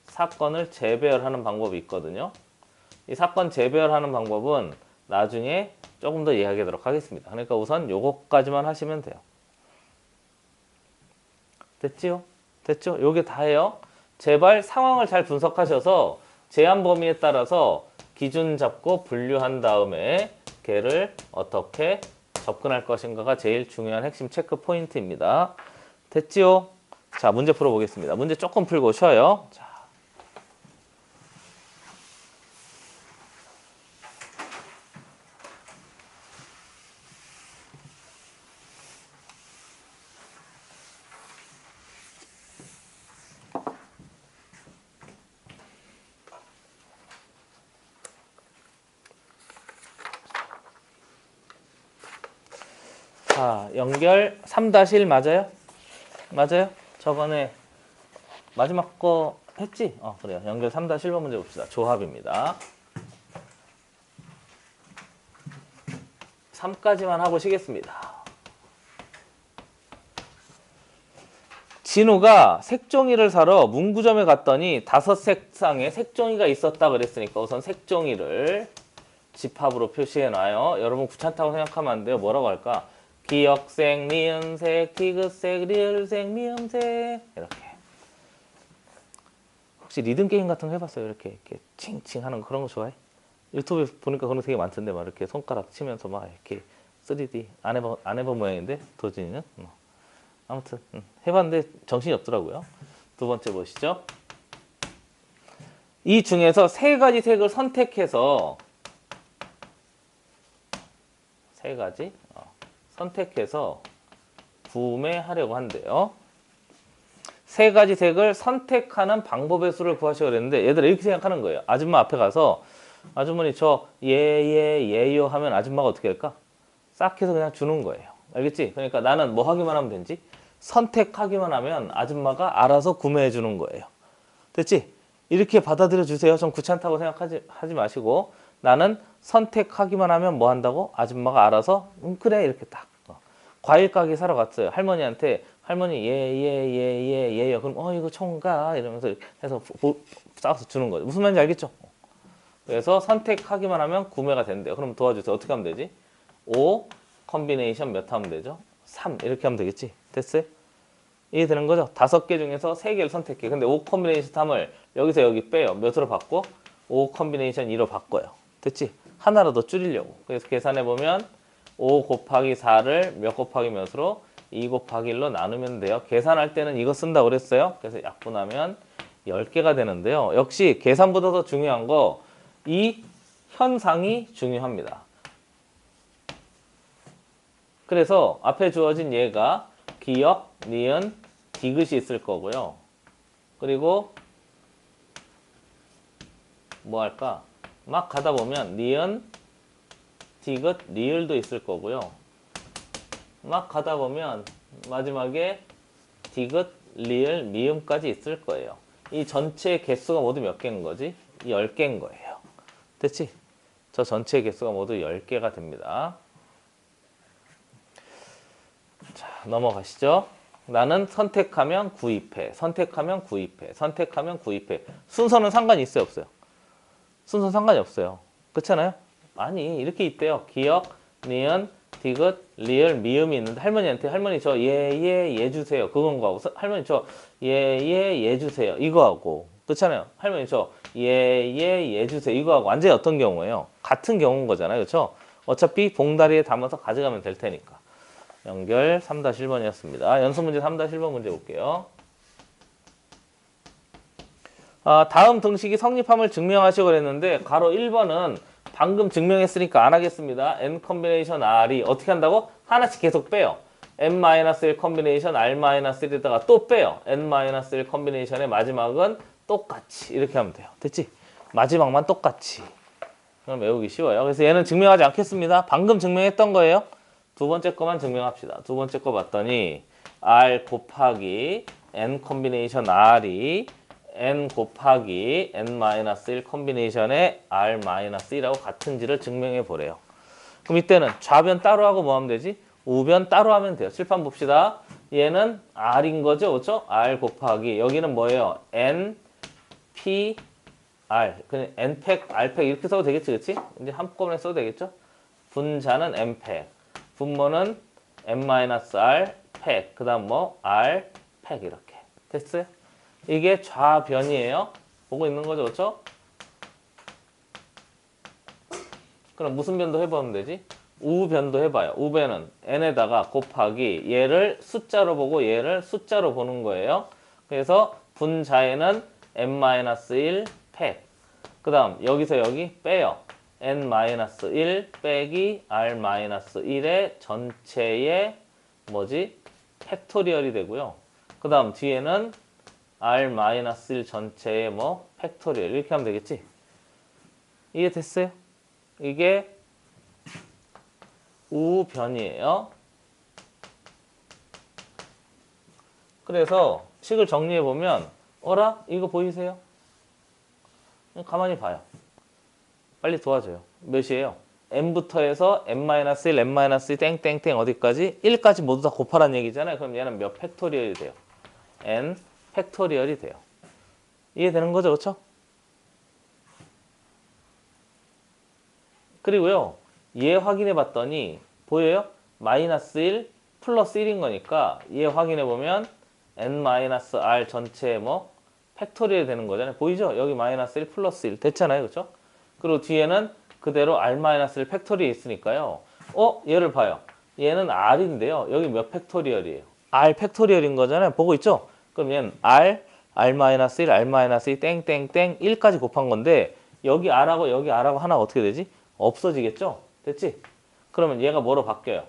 사건을 재배열하는 방법이 있거든요. 이 사건 재배열하는 방법은 나중에 조금 더 이야기하도록 하겠습니다. 그러니까 우선 요거까지만 하시면 돼요. 됐지요? 됐죠? 요게 다예요. 제발 상황을 잘 분석하셔서 제한 범위에 따라서 기준 잡고 분류한 다음에 걔를 어떻게 접근할 것인가가 제일 중요한 핵심 체크 포인트입니다. 됐지요? 자, 문제 풀어보겠습니다. 문제 조금 풀고 쉬어요. 자, 연결 3-1 맞아요? 맞아요? 저번에 마지막 거 했지? 그래요. 연결 3-1번 문제 봅시다. 조합입니다. 3까지만 하고 쉬겠습니다. 진우가 색종이를 사러 문구점에 갔더니 5색상의 색종이가 있었다 그랬으니까 우선 색종이를 집합으로 표시해 놔요. 여러분 귀찮다고 생각하면 안 돼요. 뭐라고 할까? 기역색, 니은색, 디귿색, 리을색, 미음색 이렇게. 혹시 리듬 게임 같은 거 해봤어요? 이렇게 칭칭 하는 거 그런 거 좋아해? 유튜브에 보니까 그런 거 되게 많던데 막 이렇게 손가락 치면서 막 이렇게 3D 안 해본 모양인데 도진이는 아무튼 해봤는데 정신이 없더라고요. 두 번째 보시죠. 이 중에서 세 가지 색을 선택해서 구매하려고 한대요. 세 가지 색을 선택하는 방법의 수를 구하시오 그랬는데 얘들아 이렇게 생각하는 거예요. 아줌마 앞에 가서 아주머니 저 예요 하면 아줌마가 어떻게 할까? 싹 해서 그냥 주는 거예요. 알겠지? 그러니까 나는 뭐 하기만 하면 되지? 선택하기만 하면 아줌마가 알아서 구매해 주는 거예요. 됐지? 이렇게 받아들여 주세요. 좀 귀찮다고 생각하지 마시고 나는 선택하기만 하면 뭐 한다고? 아줌마가 알아서 그래 이렇게 딱. 과일 가게 사러 갔어요. 할머니한테 할머니 예요. 그럼 이거 총각 이러면서 이렇게 해서 싸서 주는 거죠. 무슨 말인지 알겠죠? 그래서 선택하기만 하면 구매가 된대요. 그럼 도와주세요. 어떻게 하면 되지? 5 컨비네이션 몇 하면 되죠? 3 이렇게 하면 되겠지? 됐어요? 이해되는 거죠? 5개 중에서 3개를 선택해. 근데 5 컨비네이션 3을 여기서 여기 빼요. 몇으로 바꿔? 5 컨비네이션 2로 바꿔요. 됐지? 하나로 더 줄이려고. 그래서 계산해 보면 5 곱하기 4를 몇 곱하기 몇으로? 2 곱하기 1로 나누면 돼요. 계산할 때는 이거 쓴다고 그랬어요. 그래서 약분하면 10개가 되는데요. 역시 계산보다 더 중요한 거 이 현상이 중요합니다. 그래서 앞에 주어진 얘가 기역, 니은, 디귿이 있을 거고요. 그리고 뭐 할까? 막 가다 보면 니은, 디귿, 리을도 있을 거고요. 막 가다 보면 마지막에 디귿, 리을, 미음까지 있을 거예요. 이 전체 개수가 모두 몇 개인 거지? 10개인 거예요. 됐지? 저 전체 개수가 모두 10개가 됩니다. 자, 넘어가시죠. 나는 선택하면 구입해. 선택하면 구입해. 선택하면 구입해. 순서는 상관이 있어요? 없어요? 순서는 상관이 없어요. 그렇잖아요? 아니 이렇게 있대요. 기역, 니은, 디귿, 리을, 미음이 있는데 할머니한테 할머니 저 예 주세요. 그건 거하고 할머니 저 예 주세요. 이거 하고 그렇잖아요. 할머니 저 예 주세요. 이거 하고 완전히 어떤 경우예요? 같은 경우인 거잖아요. 그렇죠? 어차피 봉다리에 담아서 가져가면 될 테니까. 연결 3-1번이었습니다. 연습 문제 3-1번 문제 볼게요. 다음 등식이 성립함을 증명하시고 그랬는데 가로 1번은 방금 증명했으니까 안 하겠습니다. n 컨비네이션 r이 어떻게 한다고? 하나씩 계속 빼요. n-1 컨비네이션 r-1에다가 또 빼요. n-1 컨비네이션의 마지막은 똑같이 이렇게 하면 돼요. 됐지? 마지막만 똑같이. 그럼 외우기 쉬워요. 그래서 얘는 증명하지 않겠습니다. 방금 증명했던 거예요. 두 번째 거만 증명합시다. 두 번째 거 봤더니 r 곱하기 n 컨비네이션 r이 n 곱하기 n-1 컨비네이션의 r-1하고 같은지를 증명해 보래요. 그럼 이때는 좌변 따로 하고 뭐 하면 되지? 우변 따로 하면 돼요. 칠판 봅시다. 얘는 r인 거죠, 그렇죠? r 곱하기 여기는 뭐예요? n p r 그냥 n 팩 r 팩 이렇게 써도 되겠지, 그렇지? 이제 한꺼번에 써도 되겠죠? 분자는 n 팩, 분모는 n-r 팩, 그다음 뭐 r 팩 이렇게 됐어요? 이게 좌변이에요. 보고 있는 거죠, 그렇죠? 그럼 무슨 변도 해보면 되지? 우변도 해봐요. 우변은 n에다가 곱하기 얘를 숫자로 보고 얘를 숫자로 보는 거예요. 그래서 분자에는 n-1 팩. 그 다음 여기서 여기 빼요. n-1 빼기 r-1의 전체의 뭐지? 팩토리얼이 되고요. 그 다음 뒤에는 r-1 전체의 뭐 팩토리얼 이렇게 하면 되겠지? 이해됐어요? 이게 우변이에요. 그래서 식을 정리해 보면 어라? 이거 보이세요? 가만히 봐요. 빨리 도와줘요. 몇이에요? n부터 해서 n-1, n-2 땡땡땡 어디까지? 1까지 모두 다 곱하라는 얘기잖아요. 그럼 얘는 몇 팩토리얼이 돼요? n 팩토리얼이 돼요. 이해되는 거죠? 그렇죠? 그리고요. 얘 확인해 봤더니 보여요? 마이너스 1 플러스 1인 거니까 얘 확인해 보면 n-r 전체의 뭐 팩토리얼이 되는 거잖아요. 보이죠? 여기 마이너스 1 플러스 1 됐잖아요. 그렇죠? 그리고 뒤에는 그대로 r-1 팩토리에 있으니까요. 얘를 봐요. 얘는 r인데요. 여기 몇 팩토리얼이에요? r 팩토리얼인 거잖아요. 보고 있죠? 그럼 얘는 r-1, r-2 땡땡땡 1까지 곱한 건데 여기 r하고 여기 r하고 하나가 어떻게 되지? 없어지겠죠? 됐지? 그러면 얘가 뭐로 바뀌어요?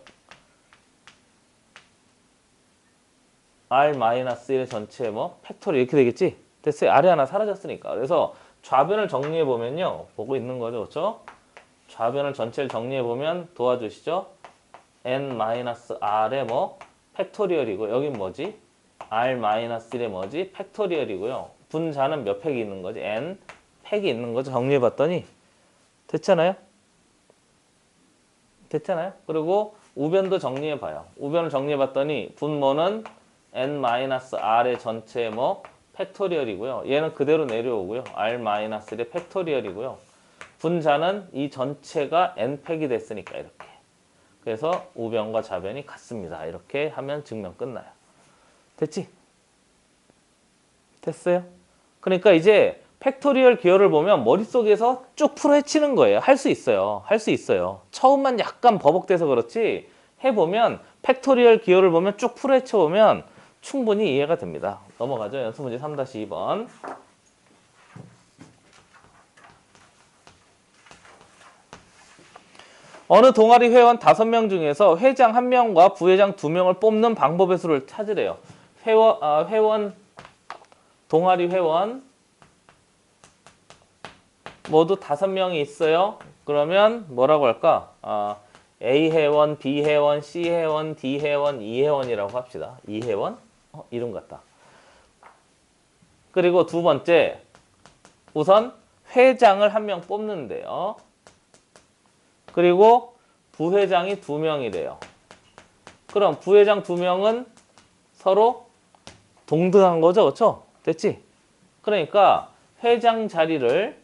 R-1의 전체 뭐 팩토리 이렇게 되겠지? 됐어요. 아래 하나 사라졌으니까. 그래서 좌변을 정리해 보면요. 보고 있는 거죠. 그렇죠? 좌변을 전체를 정리해 보면 도와주시죠? n-r의 뭐 팩토리얼이고 여긴 뭐지? r-1의 뭐지? 팩토리얼이고요. 분자는 몇 팩이 있는 거지? n 팩이 있는 거죠. 정리해 봤더니 됐잖아요? 됐잖아요? 그리고 우변도 정리해 봐요. 우변을 정리해 봤더니 분모는 n-r의 전체 뭐 팩토리얼이고요. 얘는 그대로 내려오고요. r-1의 팩토리얼이고요. 분자는 이 전체가 n팩이 됐으니까 이렇게. 그래서 우변과 좌변이 같습니다. 이렇게 하면 증명 끝나요. 됐지? 됐어요? 그러니까 이제 팩토리얼 기호를 보면 머릿속에서 쭉 풀어헤치는 거예요. 할 수 있어요. 할 수 있어요. 처음만 약간 버벅대서 그렇지 해보면 팩토리얼 기호를 보면 쭉 풀어헤쳐보면 충분히 이해가 됩니다. 넘어가죠. 연습 문제 3-2번. 어느 동아리 회원 5명 중에서 회장 1명과 부회장 2명을 뽑는 방법의 수를 찾으래요. 동아리 회원 모두 5명이 있어요. 그러면 뭐라고 할까? A 회원, B 회원, C 회원, D 회원, E 회원이라고 합시다. E 회원? 이름 같다. 그리고 두 번째, 우선 회장을 1명 뽑는데요. 그리고 부회장이 2명이래요. 그럼 부회장 2명은 서로 동등한 거죠, 그렇죠? 됐지? 그러니까 회장 자리를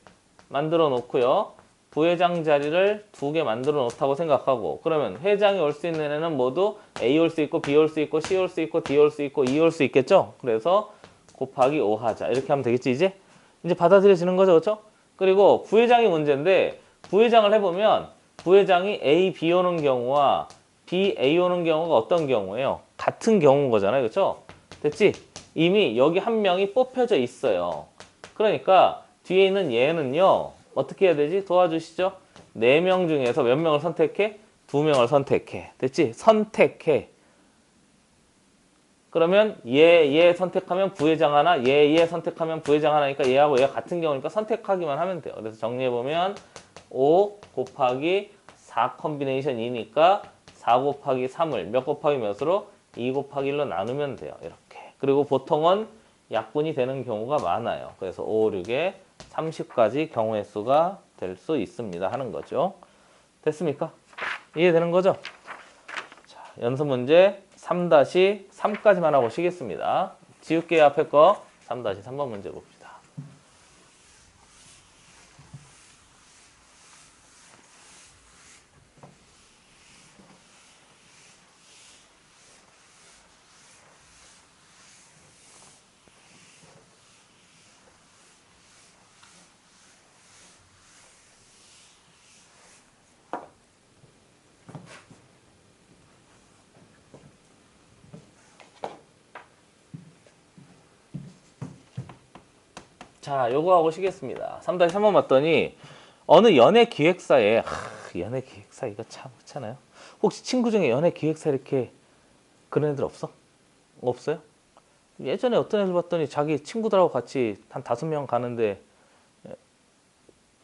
만들어 놓고요. 부회장 자리를 2개 만들어 놓다고 생각하고 그러면 회장이 올 수 있는 애는 모두 A 올 수 있고 B 올 수 있고 C 올 수 있고 D 올 수 있고 E 올 수 있겠죠? 그래서 곱하기 5 하자. 이렇게 하면 되겠지, 이제? 이제 받아들여지는 거죠, 그렇죠? 그리고 부회장이 문제인데 부회장을 해보면 부회장이 A, B 오는 경우와 B, A 오는 경우가 어떤 경우예요? 같은 경우인 거잖아요, 그렇죠? 됐지? 이미 여기 1명이 뽑혀져 있어요. 그러니까 뒤에 있는 얘는요. 어떻게 해야 되지? 도와주시죠. 4명 중에서 몇 명을 선택해? 2명을 선택해. 됐지? 선택해. 그러면 얘 선택하면 부회장 하나, 얘 선택하면 부회장 하나니까 얘하고 얘가 같은 경우니까 선택하기만 하면 돼요. 그래서 정리해보면 5 곱하기 4 컨비네이션 2니까 4 곱하기 3을 몇 곱하기 몇으로? 2 곱하기 1로 나누면 돼요. 이렇게. 그리고 보통은 약분이 되는 경우가 많아요. 그래서 5, 6에 30까지 경우의 수가 될 수 있습니다. 하는 거죠. 됐습니까? 이해되는 거죠? 자, 연습 문제 3-3까지만 하고 쉬겠습니다. 지울게요. 앞에 거 3-3번 문제 봅시다. 자, 요거 하고 쉬겠습니다. 3-3번 봤더니 어느 연예 기획사에 연예 기획사 이거 참 그렇잖아요. 혹시 친구 중에 연예 기획사 이렇게 그런 애들 없어? 없어요? 예전에 어떤 애들 봤더니 자기 친구들하고 같이 한 5명 가는데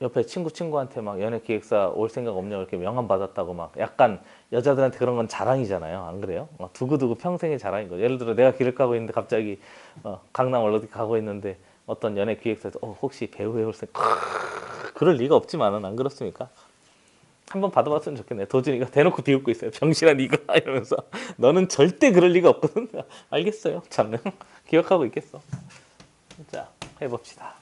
옆에 친구한테 막 연예 기획사 올 생각 없냐고 이렇게 명함 받았다고 막 약간 여자들한테 그런 건 자랑이잖아요. 안 그래요? 두고두고 평생의 자랑인 거죠. 예를 들어 내가 길을 가고 있는데 갑자기 강남 어디 가고 있는데 어떤 연예 기획사에서 혹시 배우에 올 생각 그럴 리가 없지만은 안 그렇습니까? 한번 받아봤으면 좋겠네. 도준이가 대놓고 비웃고 있어요. 병신아 니가 이러면서 너는 절대 그럴 리가 없거든. 알겠어요. 참 기억하고 있겠어. 자 해봅시다.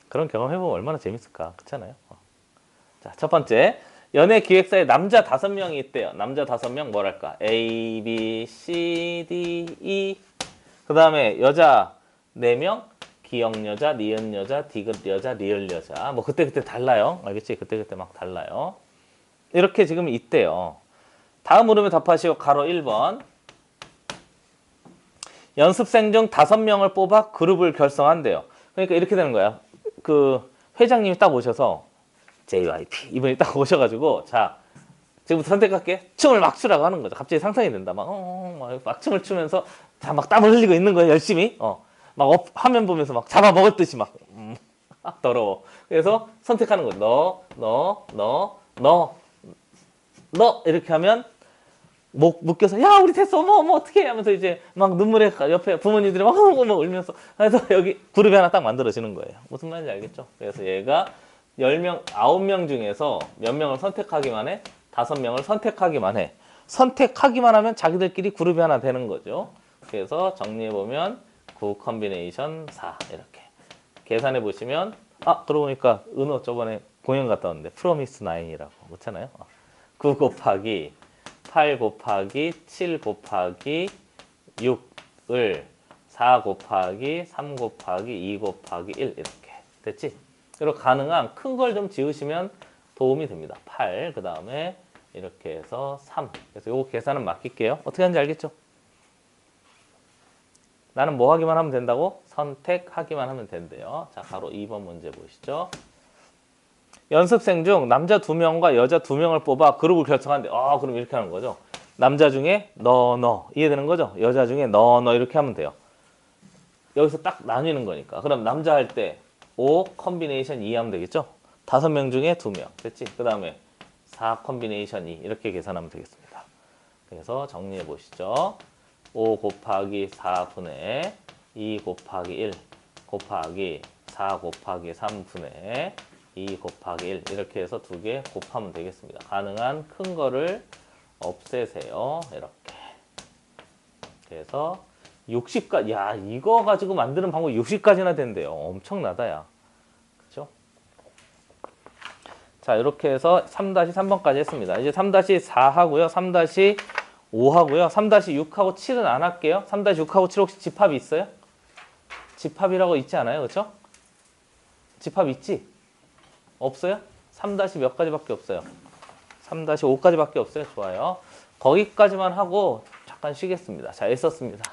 그런 경험 해보면 얼마나 재밌을까. 그렇잖아요. 자, 첫 번째 연예 기획사에 남자 5명이 있대요. 남자 5명 뭐랄까? A, B, C, D, E. 그 다음에 여자 4명, 기억 여자, 니은 여자, 디귿 여자, 리을 여자. 뭐 그때 달라요. 알겠지? 그때 막 달라요. 이렇게 지금 있대요. 다음 물음에 답하시고 가로 1번. 연습생 중 5명을 뽑아 그룹을 결성한대요. 그러니까 이렇게 되는 거야. 그 회장님이 딱 오셔서 JYP 이분이 딱 오셔가지고 자 지금부터 선택할게. 춤을 막 추라고 하는 거죠. 갑자기 상상이 된다. 막 춤을 추면서 자, 막 땀을 흘리고 있는 거예요. 열심히. 화면 보면서 막 잡아 먹었듯이 막. 더러워. 그래서 선택하는 거예요. 너 이렇게 하면 목 묶여서 야 우리 됐어 어머 어떻게 하면서 이제 막 눈물에 옆에 부모님들이 막 울면서 그래서 여기 그룹이 하나 딱 만들어지는 거예요. 무슨 말인지 알겠죠? 그래서 얘가 10명, 9명 중에서 몇 명을 선택하기만 해? 5명을 선택하기만 해. 선택하기만 하면 자기들끼리 그룹이 하나 되는 거죠. 그래서 정리해보면 9 컨비네이션 4 이렇게 계산해 보시면 그러고 보니까 은호 저번에 공연 갔다 왔는데 프로미스 9이라고 그렇잖아요. 9 곱하기 8 곱하기 7 곱하기 6을 4 곱하기 3 곱하기 2 곱하기 1 이렇게 됐지? 그리고 가능한 큰 걸 좀 지으시면 도움이 됩니다. 8, 그 다음에 이렇게 해서 3. 그래서 요거 계산은 맡길게요. 어떻게 하는지 알겠죠? 나는 뭐 하기만 하면 된다고? 선택하기만 하면 된대요. 자, 바로 2번 문제 보시죠. 연습생 중 남자 2명과 여자 2명을 뽑아 그룹을 결성하는데 그럼 이렇게 하는 거죠. 남자 중에 너 이해되는 거죠? 여자 중에 너 이렇게 하면 돼요. 여기서 딱 나뉘는 거니까. 그럼 남자 할 때 5 컨비네이션 2 하면 되겠죠? 5명 중에 2명 됐지? 그 다음에 4 컨비네이션 2 이렇게 계산하면 되겠습니다. 그래서 정리해 보시죠. 5 곱하기 4분의 2 곱하기 1 곱하기 4 곱하기 3분의 2 곱하기 1 이렇게 해서 두 개 곱하면 되겠습니다. 가능한 큰 거를 없애세요. 이렇게. 그래서 60까지 야 이거 가지고 만드는 방법 60까지나 된대요. 엄청나다 야. 그렇죠? 자 이렇게 해서 3-3번까지 했습니다. 이제 3-4 하고요. 3-5 하고요. 3-6하고 7은 안 할게요. 3-6하고 7 혹시 집합이 있어요? 집합이라고 있지 않아요? 그렇죠? 집합 있지? 없어요? 3-몇 가지밖에 없어요. 3-5까지밖에 없어요. 좋아요. 거기까지만 하고 잠깐 쉬겠습니다. 자, 애썼습니다.